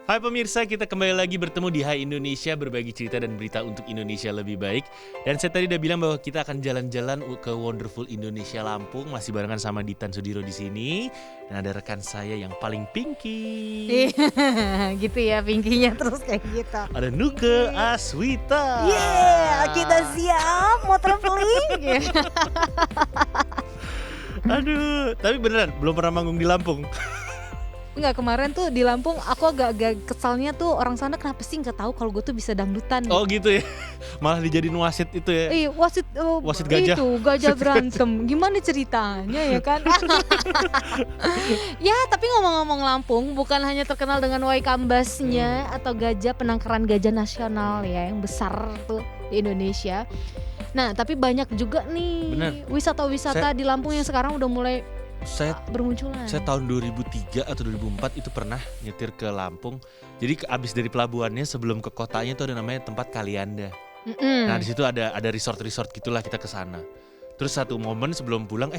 Hai pemirsa, kita kembali lagi bertemu di Hai Indonesia, berbagi cerita dan berita untuk Indonesia lebih baik. Dan saya tadi udah bilang bahwa kita akan jalan-jalan ke Wonderful Indonesia Lampung, masih barengan sama Ditan Sudiro di sini. Dan ada rekan saya yang paling pinky. Gitu ya, pinkinya terus kayak gitu. Ada Nuke Aswita. Kita siap mau traveling. Aduh, tapi beneran belum pernah manggung di Lampung. Enggak, kemarin tuh di Lampung aku agak kesalnya tuh orang sana kenapa sih nggak tahu kalau gue tuh bisa dangdutan. Oh gitu ya, malah dijadiin wasit itu ya. Wasit gajah. Itu gajah berantem. Gimana ceritanya ya kan? Ya tapi ngomong-ngomong Lampung bukan hanya terkenal dengan Waikambasnya atau gajah, penangkaran gajah nasional ya yang besar tuh di Indonesia. Nah tapi banyak juga nih wisata-wisata di Lampung yang sekarang udah mulai bermunculan. Saya tahun 2003 atau 2004 itu pernah nyetir ke Lampung. Jadi abis dari pelabuhannya sebelum ke kotanya itu ada namanya tempat Kalianda. Nah di situ ada resort gitulah, kita ke sana. Terus satu momen sebelum pulang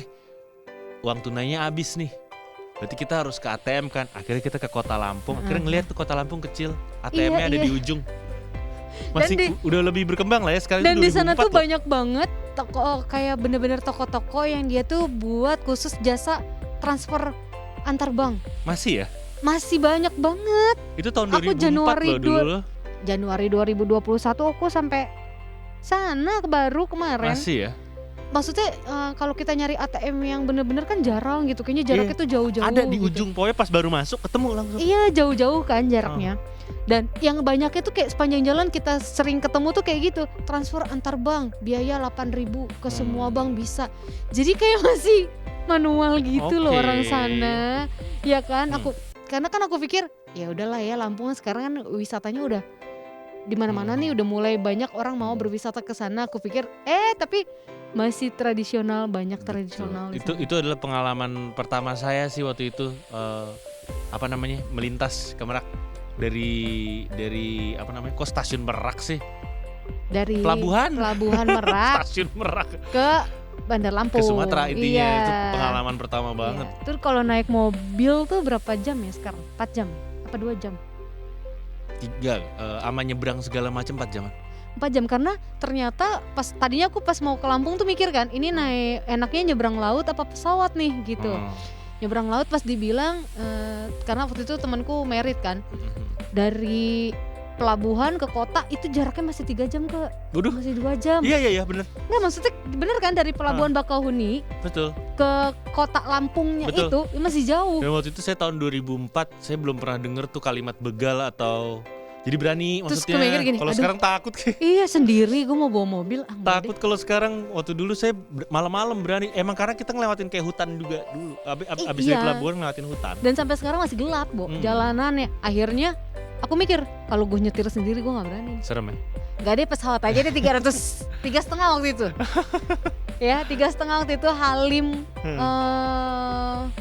uang tunainya habis nih. Berarti kita harus ke ATM kan. Akhirnya kita ke kota Lampung. Akhirnya ngeliat tuh kota Lampung kecil. ATM-nya ada di ujung. Masih udah lebih berkembang lah ya sekarang. Dan di sana tuh banyak banget toko, kayak bener-bener toko-toko yang dia tuh buat khusus jasa transfer antar bank. Masih ya? Masih banyak banget. Itu tahun aku 2004 dulu. Januari 2021 aku sampai sana baru kemarin. Masih ya? Maksudnya kalau kita nyari ATM yang bener-bener kan jarang gitu. Kayaknya jaraknya tuh jauh-jauh. Ada di gitu. ujung, pokoknya pas baru masuk ketemu langsung. Iya, jauh-jauh kan jaraknya. Dan yang banyaknya tuh kayak sepanjang jalan kita sering ketemu tuh kayak gitu, transfer antar bank, biaya 8.000 ke semua bank bisa. Jadi kayak masih manual gitu loh orang sana. Ya kan? Karena aku pikir ya udahlah ya, Lampung sekarang kan wisatanya udah di mana-mana nih, udah mulai banyak orang mau berwisata ke sana. Aku pikir tapi masih tradisional, banyak tradisional. Itu adalah pengalaman pertama saya sih waktu itu, melintas ke Merak. Dari kok stasiun Merak sih? Dari Pelabuhan Merak stasiun Merak ke Bandar Lampung, ke Sumatera intinya. Itu pengalaman pertama banget. Terus kalau naik mobil tuh berapa jam ya sekarang? 4 jam? Apa 2 jam? 3, ama nyebrang segala macam 4 jam. 4 jam karena ternyata tadinya aku pas mau ke Lampung tuh mikir kan, ini naik enaknya nyebrang laut apa pesawat nih gitu. Nyebrang laut pas dibilang karena waktu itu temanku merit kan, dari pelabuhan ke kota itu jaraknya masih 3 jam ke. Waduh. Masih 2 jam. Iya bener. Nggak, maksudnya bener kan dari pelabuhan Bakauheni betul ke kota Lampungnya itu masih jauh. Dan waktu itu saya tahun 2004, saya belum pernah denger tuh kalimat begal atau jadi berani. Terus maksudnya kalau sekarang takut. Iya sendiri gue mau bawa mobil takut kalau sekarang. Waktu dulu saya malam-malam berani. Emang karena kita ngelewatin kayak hutan juga dulu. Abis dari pelabuhan ngelewatin hutan. Dan sampai sekarang masih gelap jalanannya. Akhirnya aku mikir kalau gue nyetir sendiri gue gak berani. Serem ya? Gak deh, pesawat aja deh 3,5 waktu itu. Ya 3,5 waktu itu Halim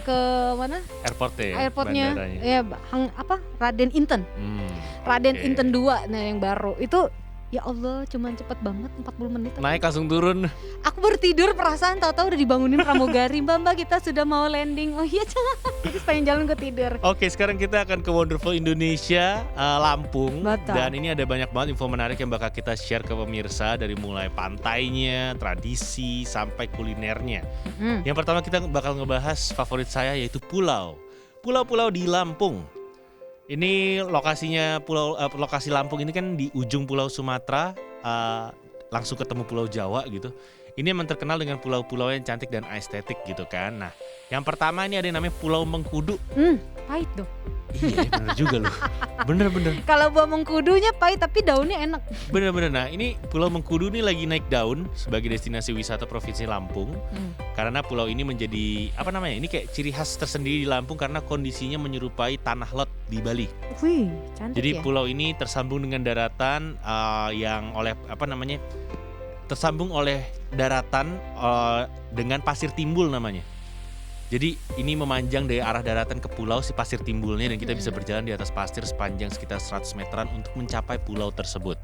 ke mana? Airportnya. Ya Raden Inten. Raden Inten 2 yang baru. Itu ya Allah cuman cepet banget 40 menit. Naik langsung turun. Aku baru tidur, perasaan tahu-tahu udah dibangunin pramugari. Mbak kita sudah mau landing. Oh iya jadi sepanjang jalan gue tidur. Oke, sekarang kita akan ke Wonderful Indonesia Lampung. Betul. Dan ini ada banyak banget info menarik yang bakal kita share ke pemirsa. Dari mulai pantainya, tradisi, sampai kulinernya. Yang pertama kita bakal ngebahas favorit saya, yaitu pulau-pulau di Lampung. Ini lokasinya lokasi Lampung ini kan di ujung Pulau Sumatera, langsung ketemu Pulau Jawa gitu. Ini emang terkenal dengan pulau-pulau yang cantik dan estetik gitu kan. Nah, yang pertama ini ada yang namanya Pulau Mengkudu. Pahit dong. Iya bener juga loh. Bener. Kalau buah mengkudunya pahit tapi daunnya enak. Bener. Nah ini Pulau Mengkudu ini lagi naik daun sebagai destinasi wisata Provinsi Lampung. Karena pulau ini menjadi ini kayak ciri khas tersendiri di Lampung karena kondisinya menyerupai tanah lot di Bali. Wih, cantik. Jadi ya? pulau ini tersambung dengan daratan yang tersambung oleh daratan dengan pasir timbul namanya. Jadi ini memanjang dari arah daratan ke pulau si pasir timbulnya, dan kita bisa berjalan di atas pasir sepanjang sekitar 100 meteran untuk mencapai pulau tersebut.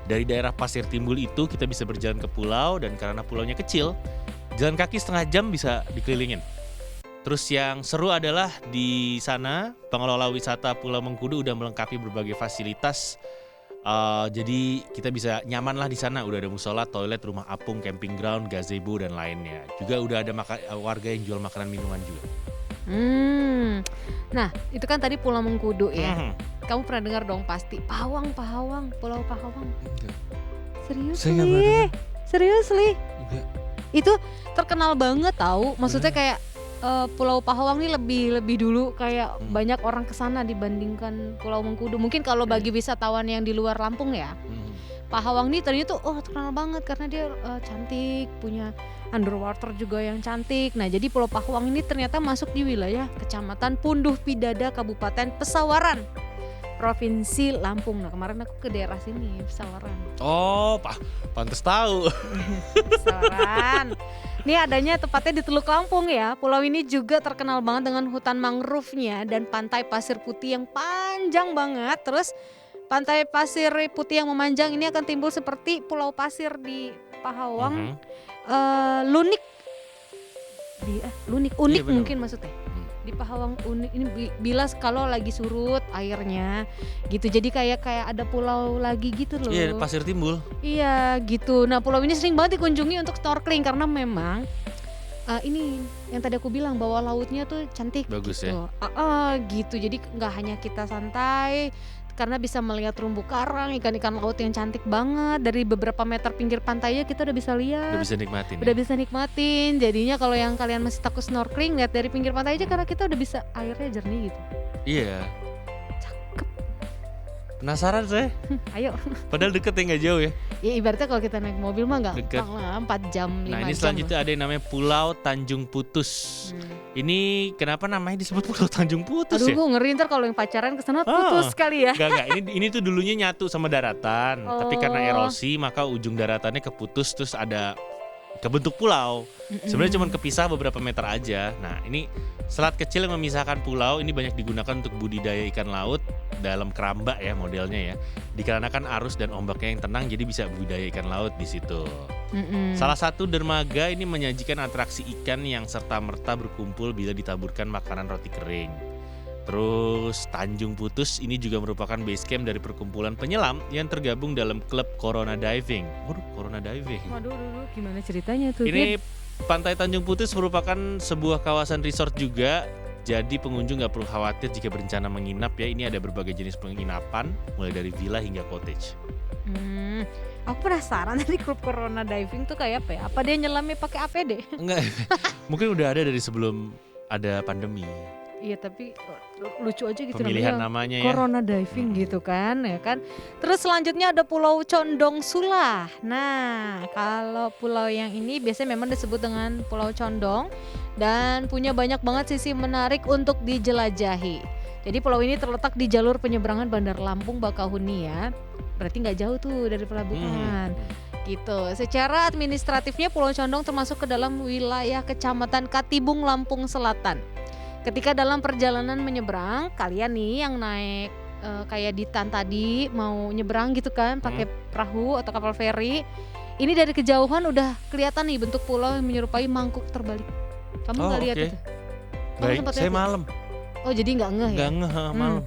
Dari daerah pasir timbul itu kita bisa berjalan ke pulau, dan karena pulaunya kecil, jalan kaki setengah jam bisa dikelilingin. Terus yang seru adalah di sana pengelola wisata Pulau Mengkudu udah melengkapi berbagai fasilitas. Jadi kita bisa nyaman lah di sana. Udah ada musola, toilet, rumah apung, camping ground, gazebo dan lainnya. Juga udah ada warga yang jual makanan minuman juga. Nah itu kan tadi Pulau Mengkudu ya. Kamu pernah dengar dong pasti Pulau Pahawang. Enggak. Serius Saya nggak pernah dengar. Serius Li? Enggak. Itu terkenal banget tahu. Maksudnya kayak Pulau Pahawang nih lebih dulu kayak banyak orang kesana dibandingkan Pulau Mengkudu. Mungkin kalau bagi wisatawan yang di luar Lampung ya, Pahawang nih ternyata tuh terkenal banget karena dia cantik, punya underwater juga yang cantik. Nah jadi Pulau Pahawang ini ternyata masuk di wilayah Kecamatan Punduh Pidada, Kabupaten Pesawaran, Provinsi Lampung. Nah kemarin aku ke daerah sini, Pesawaran. Oh, pantes tahu. Pesawaran. Ini adanya tepatnya di Teluk Lampung ya. Pulau ini juga terkenal banget dengan hutan mangrove-nya dan pantai pasir putih yang panjang banget. Terus pantai pasir putih yang memanjang ini akan timbul seperti pulau pasir di Pahawang. Lunik. Unik Iya, bener. mungkin maksudnya. Di Pahawang unik ini bila kalau lagi surut airnya gitu. Jadi kayak ada pulau lagi gitu loh. Iya, pasir timbul. Iya gitu. Nah pulau ini sering banget dikunjungi untuk snorkeling karena memang ini yang tadi aku bilang bahwa lautnya tuh cantik. Bagus gitu. Gitu. Jadi nggak hanya kita santai karena bisa melihat terumbu karang, ikan-ikan laut yang cantik banget dari beberapa meter pinggir pantainya kita udah bisa lihat. Udah bisa nikmatin. Udah bisa nikmatin. Jadinya kalau yang kalian masih takut snorkeling lihat dari pinggir pantai aja karena kita udah bisa airnya jernih gitu. Iya. Cakep. Penasaran saya. Ayo. Padahal deket ya, nggak jauh ya. Ya ibaratnya kalau kita naik mobil mah Deket. gampang lah 4 jam 5 jam. Nah ini selanjutnya ada yang namanya Pulau Tanjung Putus. Ini kenapa namanya disebut Pulau Tanjung Putus Aduh ya? gue ngeri ntar kalau yang pacaran kesana putus kali ya. Enggak. Ini tuh dulunya nyatu sama daratan. Tapi karena erosi maka ujung daratannya keputus terus ada kebentuk pulau. Sebenarnya cuma kepisah beberapa meter aja. Nah ini selat kecil yang memisahkan pulau ini banyak digunakan untuk budidaya ikan laut dalam keramba ya modelnya ya. Dikarenakan arus dan ombaknya yang tenang jadi bisa budidaya ikan laut di situ. Salah satu dermaga ini menyajikan atraksi ikan yang serta-merta berkumpul bila ditaburkan makanan roti kering. Terus Tanjung Putus ini juga merupakan base camp dari perkumpulan penyelam yang tergabung dalam klub Corona Diving. Waduh, Corona Diving. Waduh, gimana ceritanya tuh? Ini Pantai Tanjung Putus merupakan sebuah kawasan resort juga. Jadi pengunjung gak perlu khawatir jika berencana menginap ya. Ini ada berbagai jenis penginapan mulai dari villa hingga cottage. Aku penasaran tadi klub Corona Diving tuh kayak apa ya? Apa dia nyelamnya pakai APD? Enggak, mungkin udah ada dari sebelum ada pandemi. Iya tapi lucu aja gitu Pemilihan namanya ya. Corona Diving gitu kan ya kan. Terus selanjutnya ada Pulau Condong Sulah. Nah kalau pulau yang ini biasanya memang disebut dengan Pulau Condong dan punya banyak banget sisi menarik untuk dijelajahi. Jadi pulau ini terletak di jalur penyeberangan Bandar Lampung Bakahuni ya. Berarti nggak jauh tuh dari pelabuhan. Gitu. Secara administratifnya Pulau Condong termasuk ke dalam wilayah Kecamatan Katibung, Lampung Selatan. Ketika dalam perjalanan menyeberang, kalian nih yang naik kayak di Tan tadi mau nyeberang gitu kan pakai perahu atau kapal feri, ini dari kejauhan udah kelihatan nih bentuk pulau yang menyerupai mangkuk terbalik. Kamu nggak lihat itu? Baik, saya malam. Oh jadi nggak ngeh ya? Nggak ngeh malam.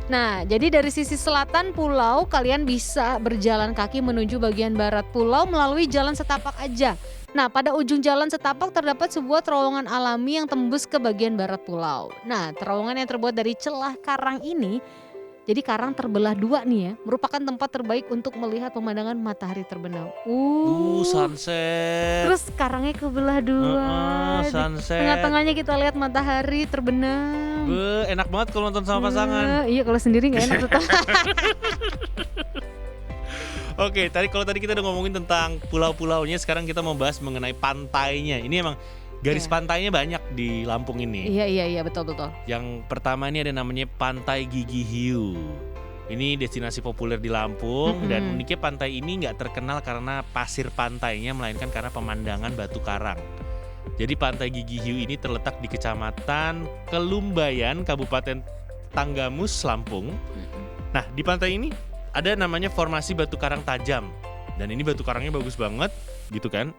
Nah, jadi dari sisi selatan pulau kalian bisa berjalan kaki menuju bagian barat pulau melalui jalan setapak aja. Nah, pada ujung jalan setapak terdapat sebuah terowongan alami yang tembus ke bagian barat pulau. Nah, terowongan yang terbuat dari celah karang ini, jadi karang terbelah dua nih ya, merupakan tempat terbaik untuk melihat pemandangan matahari terbenam. Sunset. Terus karangnya kebelah dua. Sunset. Tengah-tengahnya kita lihat matahari terbenam. Enak banget kalau nonton sama pasangan. Iya, kalau sendiri nggak enak tetap. Oke, kalau tadi kita udah ngomongin tentang pulau-pulaunya, sekarang kita mau bahas mengenai pantainya. Ini emang garis pantainya banyak di Lampung ini. Iya, betul. Yang pertama ini ada namanya Pantai Gigi Hiu. Ini destinasi populer di Lampung dan uniknya pantai ini nggak terkenal karena pasir pantainya, melainkan karena pemandangan batu karang. Jadi Pantai Gigi Hiu ini terletak di Kecamatan Kelumbayan, Kabupaten Tanggamus, Lampung. Nah, di pantai ini ada namanya formasi batu karang tajam. Dan ini batu karangnya bagus banget gitu kan.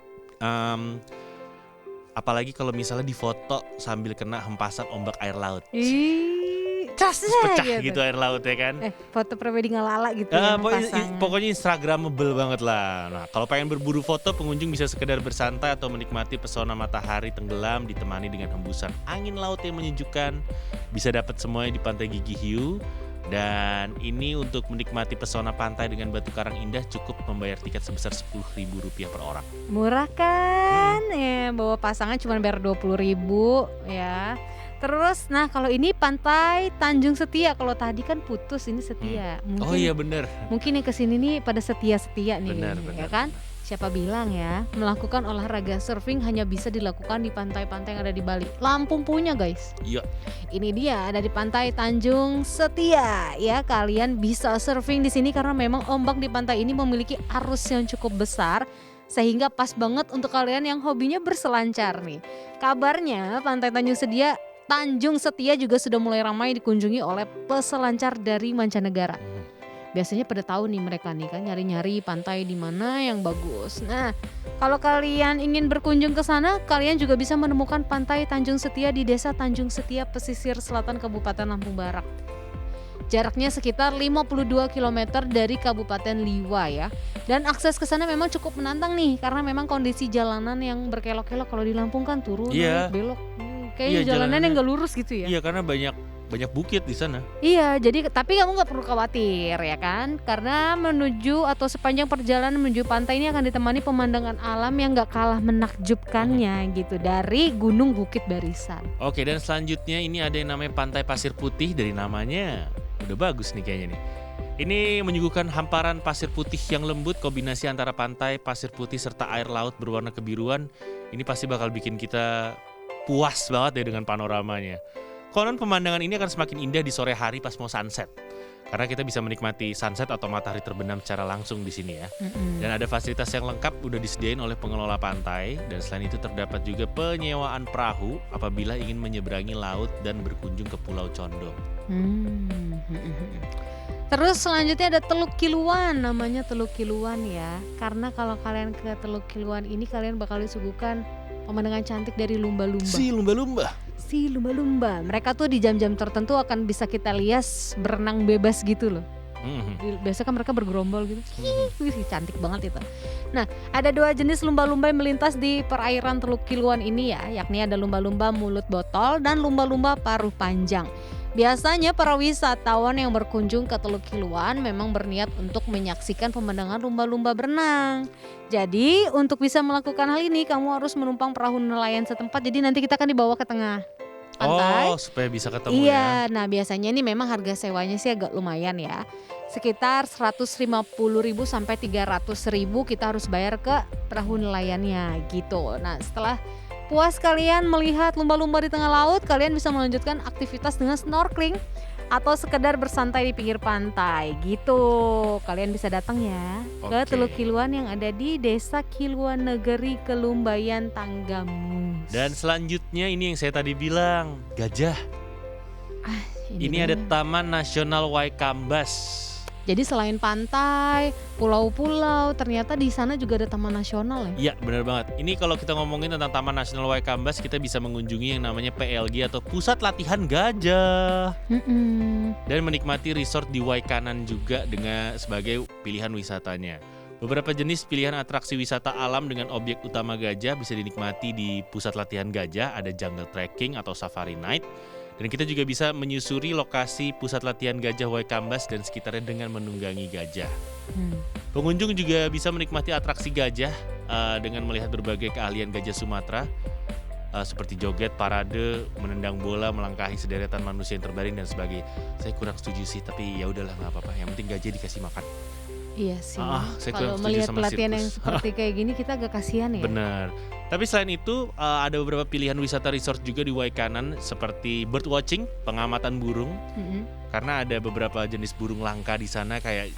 Apalagi kalau misalnya difoto sambil kena hempasan ombak air laut. Casnya Pecah gitu air laut ya kan. Foto prewedding ala-ala gitu ya pasangan. Pokoknya instagramable banget lah. Nah, kalau pengen berburu foto, pengunjung bisa sekedar bersantai atau menikmati pesona matahari tenggelam ditemani dengan hembusan angin laut yang menyejukkan. Bisa dapat semuanya di Pantai Gigi Hiu. Dan ini untuk menikmati pesona pantai dengan batu karang indah cukup membayar tiket sebesar Rp10.000 per orang. Murah kan? Ya, bawa pasangan cuma bayar 20.000 ya. Terus, nah kalau ini Pantai Tanjung Setia. Kalau tadi kan Putus, ini Setia. Mungkin, Oh iya bener. Mungkin yang kesini nih pada setia-setia nih, Benar, ya kan? Siapa bilang ya, melakukan olahraga surfing hanya bisa dilakukan di pantai-pantai yang ada di Bali. Lampung punya guys. Iya. Ini dia ada di Pantai Tanjung Setia. Ya, kalian bisa surfing di sini karena memang ombak di pantai ini memiliki arus yang cukup besar. Sehingga pas banget untuk kalian yang hobinya berselancar nih. Kabarnya Pantai Tanjung Setia juga sudah mulai ramai dikunjungi oleh peselancar dari mancanegara. Biasanya pada tahu nih mereka nih kan nyari-nyari pantai di mana yang bagus. Nah, kalau kalian ingin berkunjung ke sana, kalian juga bisa menemukan Pantai Tanjung Setia di Desa Tanjung Setia, pesisir selatan Kabupaten Lampung Barat. Jaraknya sekitar 52 km dari Kabupaten Liwa ya. Dan akses ke sana memang cukup menantang nih karena memang kondisi jalanan yang berkelok-kelok. Kalau di Lampung kan turun, naik, belok. Kayaknya jalanannya nggak lurus gitu ya. Iya, karena banyak bukit di sana. Iya, jadi tapi kamu nggak perlu khawatir ya kan, karena menuju atau sepanjang perjalanan menuju pantai ini akan ditemani pemandangan alam yang nggak kalah menakjubkannya gitu dari Gunung Bukit Barisan. Oke, dan selanjutnya ini ada yang namanya Pantai Pasir Putih. Dari namanya udah bagus nih kayaknya nih. Ini menyuguhkan hamparan pasir putih yang lembut, kombinasi antara pantai, pasir putih serta air laut berwarna kebiruan. Ini pasti bakal bikin kita puas banget ya dengan panoramanya. Konon pemandangan ini akan semakin indah di sore hari pas mau sunset. Karena kita bisa menikmati sunset atau matahari terbenam secara langsung di sini ya. Dan ada fasilitas yang lengkap udah disediain oleh pengelola pantai. Dan selain itu terdapat juga penyewaan perahu apabila ingin menyeberangi laut dan berkunjung ke Pulau Condong. Terus selanjutnya ada Teluk Kiluan, namanya Teluk Kiluan ya. Karena kalau kalian ke Teluk Kiluan ini kalian bakal disuguhkan pemandangan cantik dari lumba-lumba. Si lumba-lumba. Mereka tuh di jam-jam tertentu akan bisa kita lihat berenang bebas gitu loh. Biasa kan mereka bergerombol gitu. Cantik banget itu. Nah, ada 2 jenis lumba-lumba yang melintas di perairan Teluk Kiluan ini ya, yakni ada lumba-lumba mulut botol dan lumba-lumba paruh panjang. Biasanya para wisatawan yang berkunjung ke Teluk Kiluan memang berniat untuk menyaksikan pemandangan lumba-lumba berenang. Jadi untuk bisa melakukan hal ini kamu harus menumpang perahu nelayan setempat. Jadi nanti kita akan dibawa ke tengah pantai. Oh, supaya bisa ketemu iya, nah biasanya ini memang harga sewanya sih agak lumayan ya. Sekitar 150.000 sampai 300.000 kita harus bayar ke perahu nelayannya gitu. Nah, setelah puas kalian melihat lumba-lumba di tengah laut, kalian bisa melanjutkan aktivitas dengan snorkeling atau sekedar bersantai di pinggir pantai gitu. Kalian bisa datang ya ke Teluk Kiluan yang ada di Desa Kiluan Negeri, Kelumbayan, Tanggamus. Dan selanjutnya ini yang saya tadi bilang, gajah. Ini ada Taman Nasional Waikambas. Jadi selain pantai, pulau-pulau, ternyata di sana juga ada taman nasional ya? Iya, benar banget. Ini kalau kita ngomongin tentang Taman Nasional Waikambas, kita bisa mengunjungi yang namanya PLG atau Pusat Latihan Gajah. Dan menikmati resort di Waikanan juga dengan sebagai pilihan wisatanya. Beberapa jenis pilihan atraksi wisata alam dengan objek utama gajah bisa dinikmati di Pusat Latihan Gajah. Ada jungle trekking atau safari night. Dan kita juga bisa menyusuri lokasi Pusat Latihan Gajah Waikambas dan sekitarnya dengan menunggangi gajah. Pengunjung juga bisa menikmati atraksi gajah dengan melihat berbagai keahlian gajah Sumatera. Seperti joget, parade, menendang bola, melangkahi sederetan manusia yang terbaring dan sebagainya. Saya kurang setuju sih, tapi ya udahlah nggak apa-apa. Yang penting gajah dikasih makan. Iya sih. Kalau melihat pelatihan yang seperti kayak gini kita agak kasihan ya. Benar. Tapi selain itu ada beberapa pilihan wisata resort juga di Waikanan seperti bird watching, pengamatan burung. Karena ada beberapa jenis burung langka di sana kayak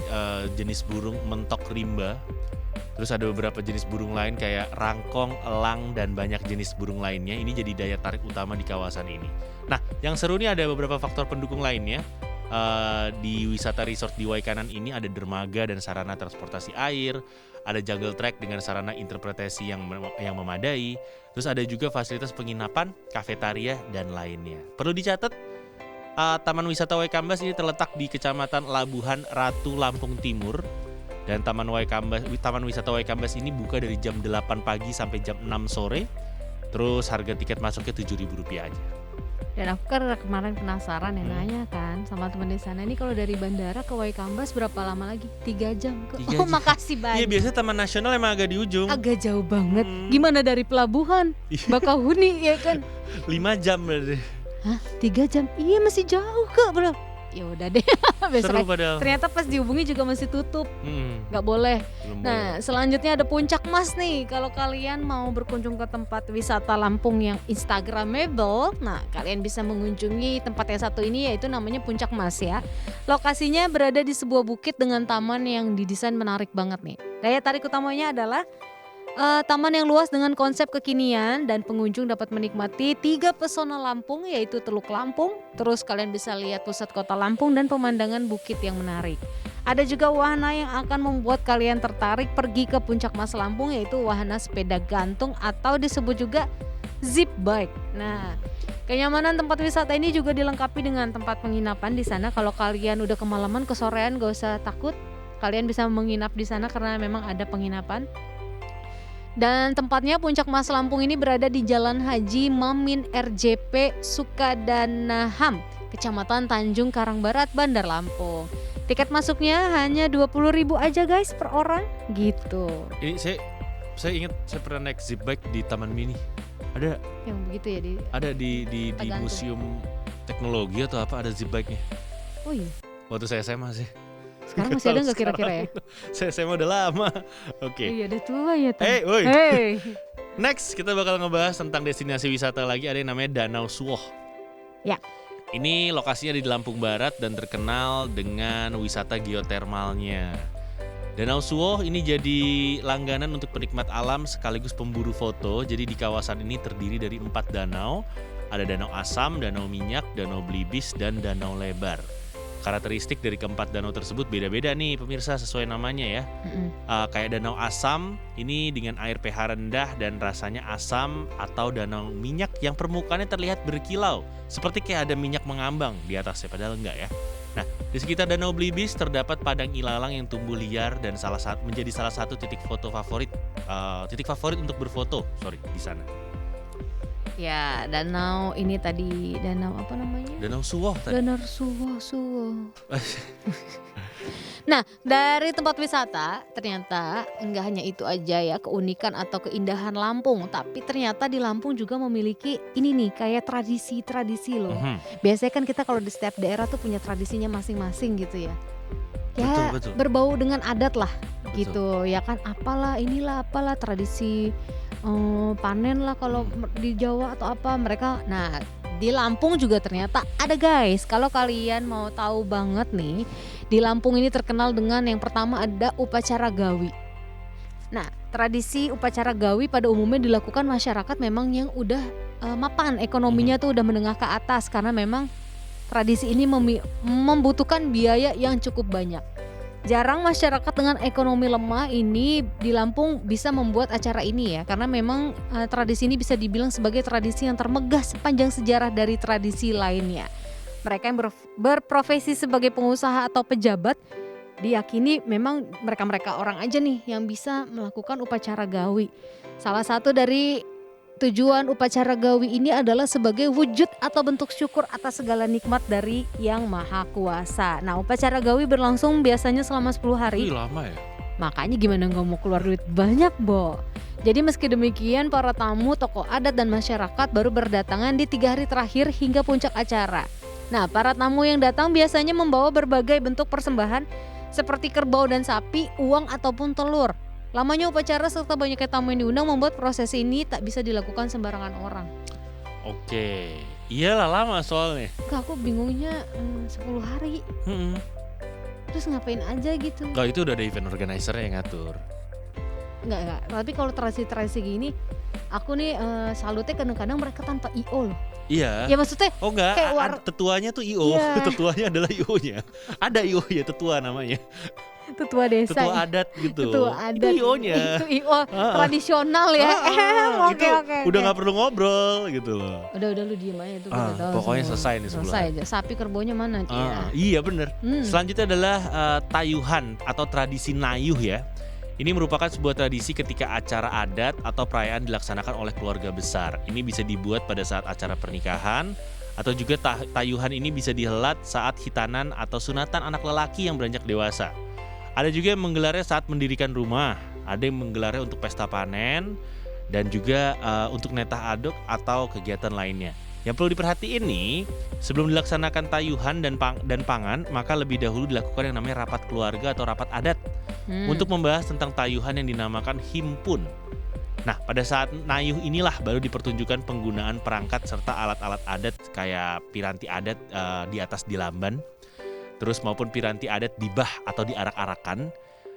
jenis burung mentok rimba. Terus ada beberapa jenis burung lain kayak rangkong, elang, dan banyak jenis burung lainnya. Ini jadi daya tarik utama di kawasan ini. Nah, yang seru nih ada beberapa faktor pendukung lainnya. Di wisata resort di Waikanan ini ada dermaga dan sarana transportasi air, ada jungle track dengan sarana interpretasi yang memadai, terus ada juga fasilitas penginapan, kafetaria dan lainnya. Perlu dicatat, Taman Wisata Waikambas ini terletak di Kecamatan Labuhan Ratu, Lampung Timur. Dan Taman Wisata Waikambas ini buka dari jam 8 pagi sampai jam 6 sore. Terus harga tiket masuknya Rp7.000 aja. Dan aku kan kemarin penasaran ya nanya kan sama teman di sana, ini kalau dari bandara ke Waikambas berapa lama lagi? 3 jam kok. 3 Oh jam. makasih Iya, banyak. biasanya Taman Nasional emang agak di ujung. Agak jauh banget. Gimana dari pelabuhan? Bakahuni ya kan? 5 jam berarti. Hah? 3 jam? Iya masih jauh kak bro. Ya udah deh. Seru Besok padahal. ternyata pas dihubungi juga masih tutup. Nggak boleh. Belum boleh. Nah, selanjutnya ada Puncak Mas nih. Kalau kalian mau berkunjung ke tempat wisata Lampung yang instagramable, nah kalian bisa mengunjungi tempat yang satu ini, yaitu namanya Puncak Mas ya. Lokasinya berada di sebuah bukit dengan taman yang didesain menarik banget nih. Daya tarik utamanya adalah taman yang luas dengan konsep kekinian, dan pengunjung dapat menikmati 3 pesona Lampung, yaitu Teluk Lampung, terus kalian bisa lihat pusat kota Lampung dan pemandangan bukit yang menarik. Ada juga wahana yang akan membuat kalian tertarik pergi ke Puncak Mas Lampung, yaitu wahana sepeda gantung atau disebut juga zip bike. Nah, kenyamanan tempat wisata ini juga dilengkapi dengan tempat penginapan di sana. Kalau kalian udah kemalaman, kesorean, gak usah takut, kalian bisa menginap di sana karena memang ada penginapan. Dan tempatnya Puncak Mas Lampung ini berada di Jalan Haji Mamin RJP Sukadanaham, Kecamatan Tanjung Karang Barat, Bandar Lampung. Tiket masuknya hanya 20.000 aja guys per orang gitu. Ini saya ingat saya pernah naik zip bike di Taman Mini. Ada Yang begitu ya di Tergantung. museum teknologi atau apa, ada zip bike-nya. Oh iya. Waktu saya SMA sih. Sekarang masih ada nggak kira-kira ya? Saya SMA udah lama. Oke. Iya udah tua ya tuh. Woi. Hey. Next kita bakal ngebahas tentang destinasi wisata lagi, ada yang namanya Danau Suwoh. Ya. Ini lokasinya di Lampung Barat dan terkenal dengan wisata geotermalnya. Danau Suwoh ini jadi langganan untuk penikmat alam sekaligus pemburu foto. Jadi di kawasan ini terdiri dari 4 danau. Ada Danau Asam, Danau Minyak, Danau Blibis, dan Danau Lebar. Karakteristik dari keempat danau tersebut beda-beda nih pemirsa sesuai namanya ya. Kayak Danau Asam ini dengan air pH rendah dan rasanya asam, atau Danau Minyak yang permukaannya terlihat berkilau seperti kayak ada minyak mengambang di atasnya, padahal enggak ya. Nah, di sekitar Danau Blibis terdapat padang ilalang yang tumbuh liar dan menjadi salah satu titik favorit untuk berfoto di sana. Ya, danau ini tadi, danau apa namanya? Danau Suwoh tadi. Danau Suwoh. Nah, dari tempat wisata ternyata enggak hanya itu aja ya keunikan atau keindahan Lampung, tapi ternyata di Lampung juga memiliki ini nih kayak tradisi-tradisi loh. Biasanya kan kita kalau di setiap daerah tuh punya tradisinya masing-masing gitu ya. Ya, Betul. berbau dengan adat lah gitu. Betul. Ya kan, apalah tradisi panen lah kalau di Jawa atau apa mereka. Nah, di Lampung juga ternyata ada guys. Kalau kalian mau tahu banget nih, di Lampung ini terkenal dengan yang pertama ada upacara Gawi. Nah, tradisi upacara Gawi pada umumnya dilakukan masyarakat memang yang udah mapan ekonominya tuh udah menengah ke atas, karena memang tradisi ini membutuhkan biaya yang cukup banyak. Jarang masyarakat dengan ekonomi lemah ini di Lampung bisa membuat acara ini ya, karena memang tradisi ini bisa dibilang sebagai tradisi yang termegah sepanjang sejarah dari tradisi lainnya. Mereka yang berprofesi sebagai pengusaha atau pejabat diyakini memang mereka orang aja nih yang bisa melakukan upacara Gawi. Salah satu dari tujuan upacara Gawi ini adalah sebagai wujud atau bentuk syukur atas segala nikmat dari Yang Maha Kuasa. Nah, upacara Gawi berlangsung biasanya selama 10 hari. Wih, lama ya. Makanya gimana nggak mau keluar duit banyak, Bo. Jadi meski demikian, para tamu, tokoh adat dan masyarakat baru berdatangan di 3 hari terakhir hingga puncak acara. Nah, para tamu yang datang biasanya membawa berbagai bentuk persembahan seperti kerbau dan sapi, uang ataupun telur. Lamanya upacara serta banyaknya tamu yang diundang membuat prosesi ini tak bisa dilakukan sembarangan orang. Oke, iyalah lama soalnya. Kak, aku bingungnya 10 hari. Terus ngapain aja gitu? Kalau itu udah ada event organizer yang ngatur. enggak. Tapi kalau tradisi-tradisi gini, aku nih salutnya kadang-kadang mereka tanpa IO loh. Iya. Ya maksudnya Oh enggak, kayak tetuanya tuh IO. Iya. Tetuanya adalah IO-nya. Ada IO-nya, tetua namanya. tetua desa. Tetua adat gitu. Tetua adat. Itu IO-nya. Itu IO tradisional ya. Oke. Udah nggak perlu ngobrol gitu loh. Udah lu diem aja tuh. Pokoknya selesai nih sebelah. Selesai aja. Sapi kerbaunya mana? Iya bener. Selanjutnya adalah tayuhan atau tradisi nayuh ya. Ini merupakan sebuah tradisi ketika acara adat atau perayaan dilaksanakan oleh keluarga besar. Ini bisa dibuat pada saat acara pernikahan atau juga tayuhan ini bisa dihelat saat hitanan atau sunatan anak lelaki yang beranjak dewasa. Ada juga yang menggelarnya saat mendirikan rumah, ada yang menggelarnya untuk pesta panen, dan juga untuk netah aduk atau kegiatan lainnya. Yang perlu diperhatiin nih, sebelum dilaksanakan tayuhan dan pangan, maka lebih dahulu dilakukan yang namanya rapat keluarga atau rapat adat untuk membahas tentang tayuhan yang dinamakan himpun. Nah, pada saat nayuh inilah baru dipertunjukkan penggunaan perangkat serta alat-alat adat kayak piranti adat di atas dilamban, terus maupun piranti adat dibah atau diarak-arakan,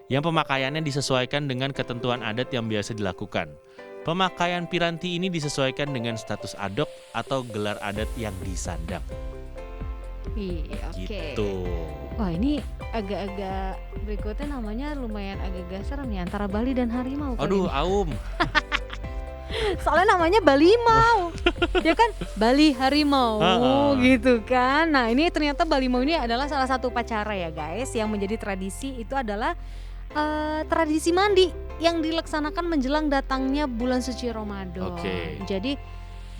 yang pemakaiannya disesuaikan dengan ketentuan adat yang biasa dilakukan. Pemakaian piranti ini disesuaikan dengan status adok atau gelar adat yang disandang. Iya, oke. Gitu. Wah, ini agak-agak berikutnya namanya lumayan agak-agak serem nih antara Bali dan harimau. Aduh, aum. Soalnya namanya Balimau. Ya kan? Bali harimau gitu kan. Nah, ini ternyata Balimau ini adalah salah satu upacara ya, guys, yang menjadi tradisi. Itu adalah tradisi mandi yang dilaksanakan menjelang datangnya bulan suci Ramadan. Jadi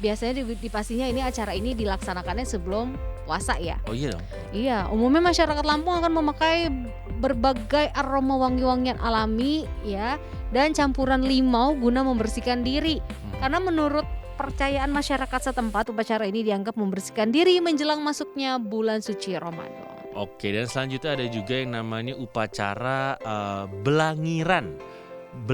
biasanya pastinya ini acara ini dilaksanakannya sebelum puasa ya. Oh iya dong. Iya, umumnya masyarakat Lampung akan memakai berbagai aroma wangi-wangian alami ya dan campuran limau guna membersihkan diri. Karena menurut percayaan masyarakat setempat, upacara ini dianggap membersihkan diri menjelang masuknya bulan suci Ramadan. Oke, dan selanjutnya ada juga yang namanya upacara belangiran.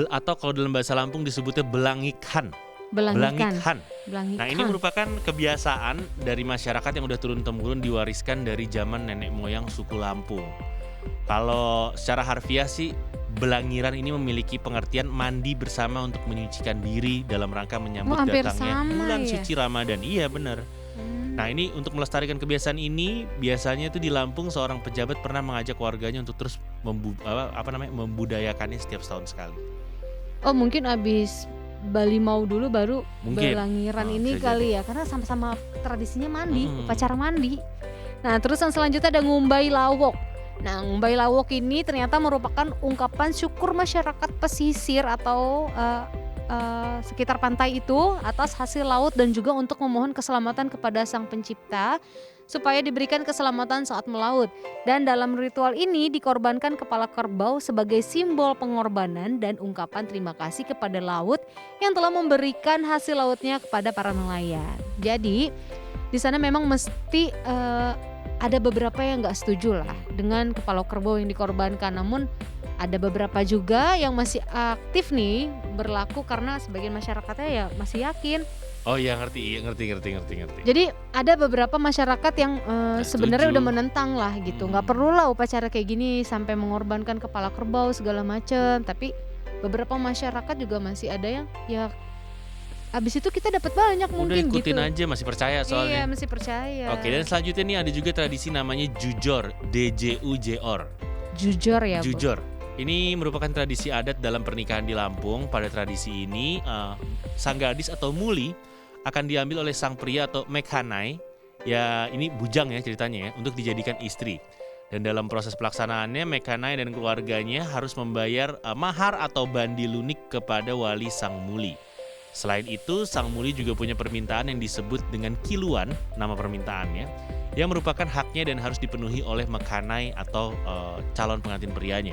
Atau kalau dalam bahasa Lampung disebutnya belangikan. Belangikan. Nah, ini merupakan kebiasaan dari masyarakat yang udah turun-temurun diwariskan dari zaman nenek moyang suku Lampung. Kalau secara harfiah sih, belangiran ini memiliki pengertian mandi bersama untuk menyucikan diri dalam rangka menyambut datangnya bulan suci Ramadan. Iya, benar. Nah, ini untuk melestarikan kebiasaan ini, biasanya itu di Lampung seorang pejabat pernah mengajak warganya untuk terus membudayakannya setiap setahun sekali. Oh, mungkin abis Balimau dulu baru belangiran ini kali ya, karena sama-sama tradisinya mandi, upacara mandi. Nah, terus yang selanjutnya ada ngumbai lawok. Nah, ngumbai lawok ini ternyata merupakan ungkapan syukur masyarakat pesisir atau sekitar pantai itu atas hasil laut dan juga untuk memohon keselamatan kepada Sang Pencipta supaya diberikan keselamatan saat melaut. Dan dalam ritual ini dikorbankan kepala kerbau sebagai simbol pengorbanan dan ungkapan terima kasih kepada laut yang telah memberikan hasil lautnya kepada para nelayan. Jadi di sana memang mesti ada beberapa yang nggak setuju lah dengan kepala kerbau yang dikorbankan, namun ada beberapa juga yang masih aktif nih berlaku karena sebagian masyarakatnya ya masih yakin. Oh iya, ngerti. Jadi ada beberapa masyarakat yang sebenarnya udah menentang lah gitu. Nggak perlu lah upacara kayak gini sampai mengorbankan kepala kerbau segala macem. Tapi beberapa masyarakat juga masih ada yang ya abis itu kita dapat banyak mungkin gitu. Udah ikutin aja, masih percaya soalnya. Iya, masih percaya. Oke, dan selanjutnya nih ada juga tradisi namanya Jujor, DJUJOR. Jujor ya, Bu. Jujor. Ini merupakan tradisi adat dalam pernikahan di Lampung. Pada tradisi ini, sang gadis atau muli akan diambil oleh sang pria atau mekhanai. Ya, ini bujang ya ceritanya ya, untuk dijadikan istri. Dan dalam proses pelaksanaannya, mekhanai dan keluarganya harus membayar mahar atau bandi lunik kepada wali sang muli. Selain itu, sang muli juga punya permintaan yang disebut dengan kiluan, nama permintaannya, yang merupakan haknya dan harus dipenuhi oleh mekhanai atau calon pengantin prianya.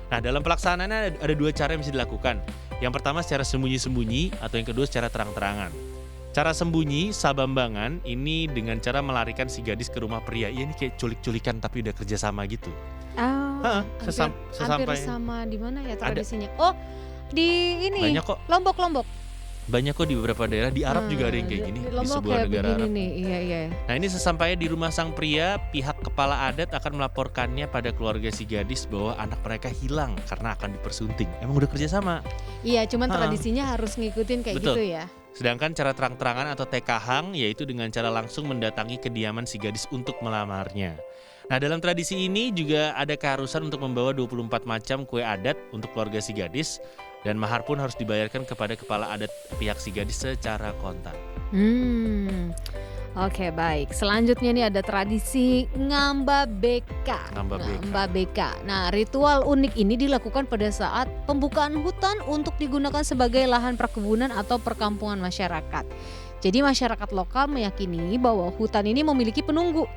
Nah, dalam pelaksanaannya ada dua cara yang bisa dilakukan. Yang pertama secara sembunyi-sembunyi atau yang kedua secara terang-terangan. Cara sembunyi, sabambangan, ini dengan cara melarikan si gadis ke rumah pria. Ini kayak culik-culikan tapi udah kerjasama gitu. Hampir sama di mana ya tradisinya? Oh, di ini. Banyak kok. Lombok. Banyak kok di beberapa daerah, di Arab juga ada yang kayak gini, di sebuah negara Arab. Iya. Nah, ini sesampainya di rumah sang pria, pihak kepala kepala adat akan melaporkannya pada keluarga si gadis bahwa anak mereka hilang karena akan dipersunting. Emang udah kerjasama. Iya, cuman Ha-ha. tradisinya harus ngikutin kayak Betul. gitu ya. Sedangkan cara terang-terangan atau tekahang yaitu dengan cara langsung mendatangi kediaman si gadis untuk melamarnya. Nah, dalam tradisi ini juga ada keharusan untuk membawa 24 macam kue adat untuk keluarga si gadis dan mahar pun harus dibayarkan kepada kepala adat pihak si gadis secara kontan. Oke, baik. Selanjutnya nih ada tradisi ngambabeka. Ngambabeka. Ngambabeka. Nah, ritual unik ini dilakukan pada saat pembukaan hutan untuk digunakan sebagai lahan perkebunan atau perkampungan masyarakat. Jadi masyarakat lokal meyakini bahwa hutan ini memiliki penunggu.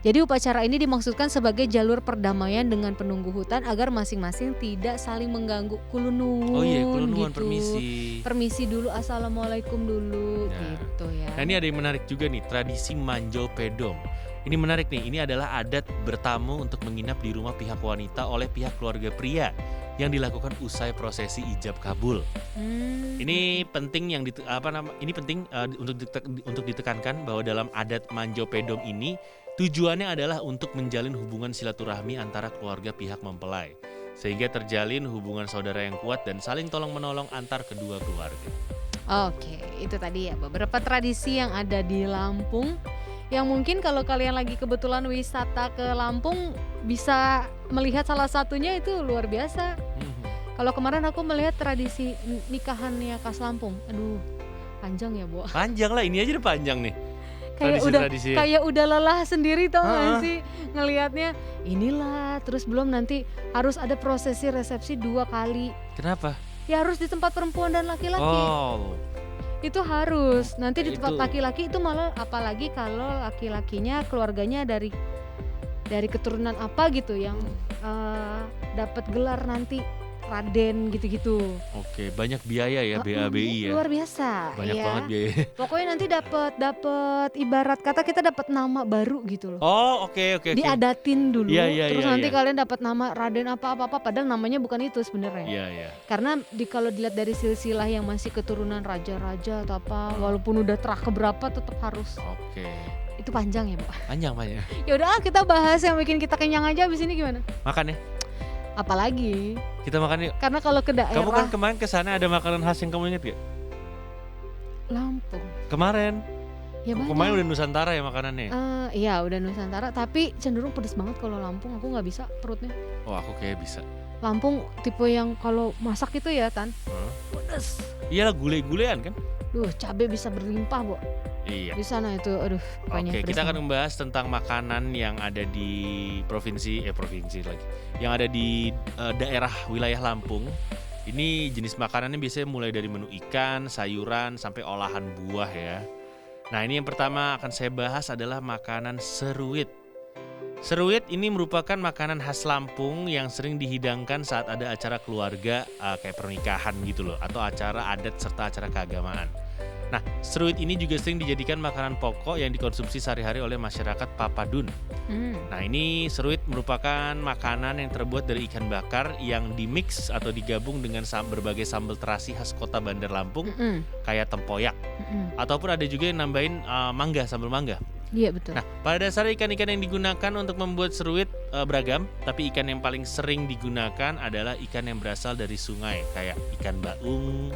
Jadi upacara ini dimaksudkan sebagai jalur perdamaian dengan penunggu hutan agar masing-masing tidak saling mengganggu. Kulunun. Oh iya, kulunuan gitu. permisi. Permisi dulu, assalamualaikum dulu, Nah. gitu ya. Nah, ini ada yang menarik juga nih, tradisi manjo pedom. Ini menarik nih, ini adalah adat bertamu untuk menginap di rumah pihak wanita oleh pihak keluarga pria yang dilakukan usai prosesi ijab kabul. Ini penting untuk ditekankan bahwa dalam adat manjo pedom ini tujuannya adalah untuk menjalin hubungan silaturahmi antara keluarga pihak mempelai sehingga terjalin hubungan saudara yang kuat dan saling tolong-menolong antar kedua keluarga. Oke, itu tadi ya beberapa tradisi yang ada di Lampung yang mungkin kalau kalian lagi kebetulan wisata ke Lampung bisa melihat salah satunya itu luar biasa. Kalau kemarin aku melihat tradisi nikahannya Khas Lampung. Aduh, panjang ya, Bu. Panjang lah, ini aja udah panjang nih. Kayak Tradisi. udah lelah sendiri tau Ah. gak sih ngelihatnya. Inilah, terus belum nanti harus ada prosesi resepsi 2 kali. Kenapa? Ya harus di tempat perempuan dan laki-laki. Oh, Itu harus. Nanti di tempat Itu. laki-laki itu malah apalagi kalau laki-lakinya keluarganya dari keturunan apa gitu yang dapat gelar nanti Raden gitu-gitu. oke. Banyak biaya ya, BABI ya. Luar biasa. Banyak ya. banget biaya. Pokoknya nanti dapat ibarat kata kita dapat nama baru gitu loh. Oh, oke. Diadatin dulu, Iya, terus iya, nanti iya. kalian dapat nama Raden apa padahal namanya bukan itu sebenarnya. Iya. Karena kalau dilihat dari silsilah yang masih keturunan raja-raja atau apa, walaupun udah terah keberapa tetap harus. Oke. Itu panjang ya, Bu. Panjang. Ya udah kita bahas yang bikin kita kenyang aja abis ini gimana? Makan ya. Apalagi Kita makan yuk. karena kalau ke daerah Kamu kan kemarin kesana ada makanan khas yang kamu inget gak? Lampung. Kemarin. Ya banyak. Kemarin udah Nusantara ya makanannya. Iya udah Nusantara, tapi cenderung pedes banget kalau Lampung. Aku nggak bisa perutnya. Oh, aku kayak bisa. Lampung tipe yang kalau masak itu ya Tan, Hah? pedes. Iyalah, gulai-gulean kan? Duh, cabai bisa berlimpah, Bu. Iya. Di sana itu, aduh, pokoknya Oke, pedes kita akan banget. membahas tentang makanan yang ada di provinsi lagi. Yang ada di daerah wilayah Lampung. Ini jenis makanannya biasanya mulai dari menu ikan, sayuran, sampai olahan buah ya. Nah, ini yang pertama akan saya bahas adalah makanan seruit. Seruit ini merupakan makanan khas Lampung yang sering dihidangkan saat ada acara keluarga kayak pernikahan gitu loh, atau acara adat serta acara keagamaan. Nah, seruit ini juga sering dijadikan makanan pokok yang dikonsumsi sehari-hari oleh masyarakat Papadun. Nah, ini seruit merupakan makanan yang terbuat dari ikan bakar yang dimix atau digabung dengan berbagai sambal terasi khas kota Bandar Lampung kayak tempoyak. Ataupun ada juga yang nambahin sambal mangga. Iya betul. Nah, pada dasarnya ikan-ikan yang digunakan untuk membuat seruit beragam, tapi ikan yang paling sering digunakan adalah ikan yang berasal dari sungai kayak ikan baung,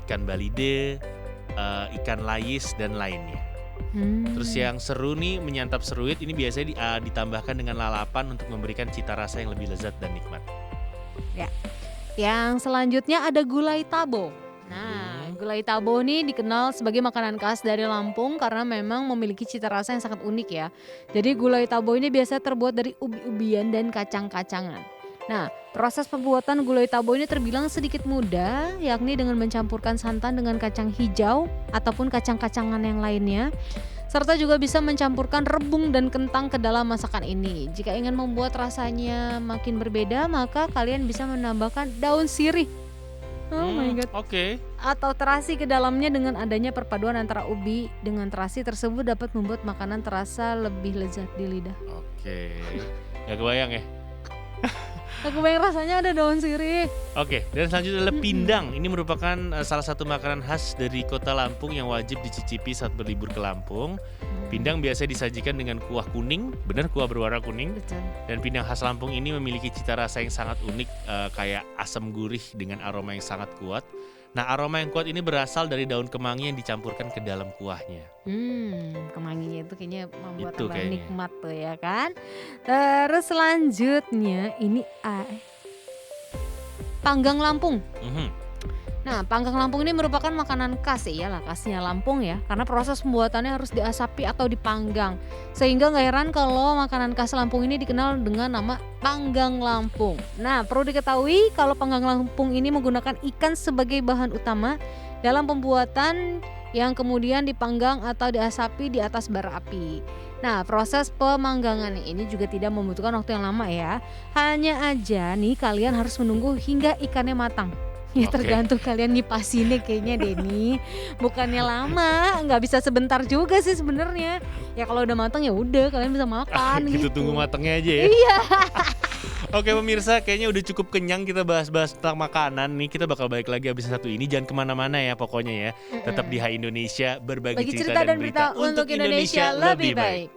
ikan balide, ikan layis dan lainnya. Terus yang seru nih menyantap seruit ini biasanya ditambahkan dengan lalapan untuk memberikan cita rasa yang lebih lezat dan nikmat. Yang selanjutnya ada gulai tabo. Nah, gulai tabo ini dikenal sebagai makanan khas dari Lampung karena memang memiliki cita rasa yang sangat unik ya. Jadi gulai tabo ini biasanya terbuat dari ubi-ubian dan kacang-kacangan. Nah, proses pembuatan gulai tabo ini terbilang sedikit mudah, yakni dengan mencampurkan santan dengan kacang hijau ataupun kacang-kacangan yang lainnya. Serta juga bisa mencampurkan rebung dan kentang ke dalam masakan ini. Jika ingin membuat rasanya makin berbeda, maka kalian bisa menambahkan daun sirih. Oh my god. Oke. Atau terasi ke dalamnya. Dengan adanya perpaduan antara ubi dengan terasi tersebut dapat membuat makanan terasa lebih lezat di lidah. Oke. Gak kebayang ya? Aku bayang rasanya ada daun sirih. Oke, dan selanjutnya adalah pindang. Ini merupakan salah satu makanan khas dari kota Lampung yang wajib dicicipi saat berlibur ke Lampung. Pindang biasa disajikan dengan kuah kuning, benar kuah berwarna kuning. Betul. Dan pindang khas Lampung ini memiliki cita rasa yang sangat unik, kayak asam gurih dengan aroma yang sangat kuat. Nah, aroma yang kuat ini berasal dari daun kemangi yang dicampurkan ke dalam kuahnya. Kemanginya itu kayaknya membuat Itu tambah kayaknya. nikmat tuh ya kan. Terus selanjutnya ini panggang Lampung. Nah, panggang Lampung ini merupakan makanan khas, iyalah khasnya Lampung ya, karena proses pembuatannya harus diasapi atau dipanggang. Sehingga nggak heran kalau makanan khas Lampung ini dikenal dengan nama panggang Lampung. Nah, perlu diketahui kalau panggang Lampung ini menggunakan ikan sebagai bahan utama dalam pembuatan yang kemudian dipanggang atau diasapi di atas bara api. Nah, proses pemanggangan ini juga tidak membutuhkan waktu yang lama ya. Hanya aja nih kalian harus menunggu hingga ikannya matang. Ya Oke. tergantung kalian ngipasinnya kayaknya Denny. Bukannya lama, nggak bisa sebentar juga sih sebenarnya. Ya kalau udah matang ya udah kalian bisa makan Gitu gitu. tunggu matangnya aja ya. Iya. Oke pemirsa, kayaknya udah cukup kenyang kita bahas-bahas tentang makanan nih. Kita bakal balik lagi abis satu ini. Jangan kemana-mana ya pokoknya ya. Tetap di Hai Indonesia, berbagi Bagi cerita dan berita untuk Indonesia lebih baik.